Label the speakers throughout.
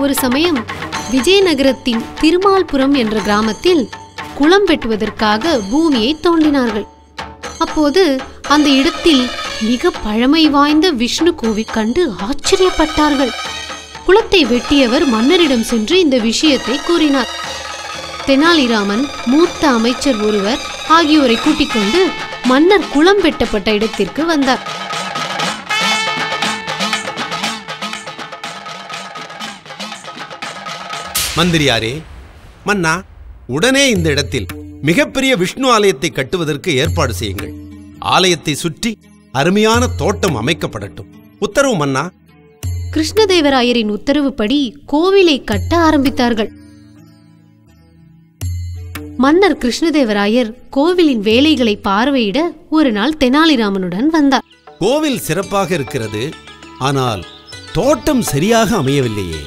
Speaker 1: ஒரு சமயம் விஜயநகரத்தின் திருமால்புரம் என்ற கிராமத்தில் குளம் வெட்டுவதற்காக பூமியை தோண்டினார்கள். அப்போது அந்த இடத்தில் மிக பழமை வாய்ந்த விஷ்ணு கோவில் கண்டு ஆச்சரியப்பட்டார்கள். குளத்தை வெட்டியவர் மன்னரிடம் சென்று இந்த விஷயத்தை கூறினார். தெனாலிராமன், மூத்த அமைச்சர் ஒருவர் ஆகியோரை கூட்டிக் கொண்டு மன்னர் குளம் வெட்டப்பட்ட இடத்திற்கு வந்தார்.
Speaker 2: மந்திரியாரே, மன்னா, உடனே இந்த இடத்தில் மிகப்பெரிய விஷ்ணு ஆலயத்தை கட்டுவதற்கு ஏற்பாடு செய்யுங்கள். ஆலயத்தை சுற்றி அருமையான தோட்டம் அமைக்கப்படட்டும். உத்தரவு மன்னா.
Speaker 1: கிருஷ்ணதேவராயரின் உத்தரவுப்படி கோவிலை கட்ட ஆரம்பித்தார்கள். மன்னர் கிருஷ்ணதேவராயர் கோவிலின் வேலைகளை பார்வையிட ஒரு நாள் தெனாலிராமனுடன் வந்தார்.
Speaker 2: கோவில் சிறப்பாக இருக்கிறது, ஆனால் தோட்டம் சரியாக அமையவில்லையே.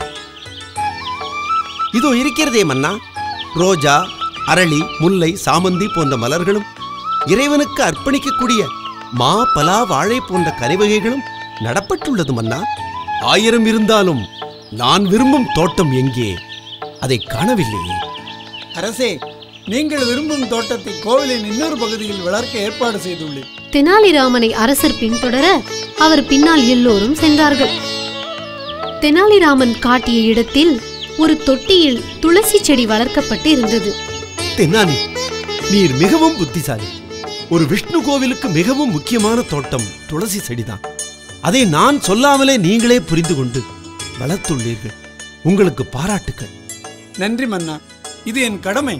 Speaker 2: இதோ இருக்கிறதே மன்னா, ரோஜா, அரளி, முல்லை, சாமந்தி போன்ற மலர்களும் இறைவனுக்கு அர்ப்பணிக்கக்கூடிய மா, பலா, வாழை போன்ற கனிவகைகளும் நடப்பட்டுள்ளது மன்னா. 1000 இருந்தாலும் நான் விரும்பும் தோட்டம் எங்கே? அதை காணவில்லையே.
Speaker 3: அரசே, நீங்கள் விரும்பும் தோட்டத்தை கோவிலின் இன்னொரு பகுதியில் வளர்க்க ஏற்பாடு செய்துள்ளேன்.
Speaker 1: தெனாலிராமனை அரசர் பின்தொடர அவர் பின்னால் எல்லோரும் சென்றார்கள். தெனாலிராமன் காட்டிய இடத்தில் ஒரு தொட்டியில் துளசி செடி வளர்க்கப்பட்டு இருந்தது.
Speaker 2: தெனாலி, நீர் மிகவும் புத்திசாலி. ஒரு விஷ்ணு கோவிலுக்கு மிகவும் முக்கியமான தோட்டம் துளசி செடிதான். அதை நான் சொல்லாமலே நீங்களே புரிந்து கொண்டு வளர்த்துள்ளீர்கள். உங்களுக்கு பாராட்டுக்கள்.
Speaker 3: நன்றி மன்னா, இது என் கடமை.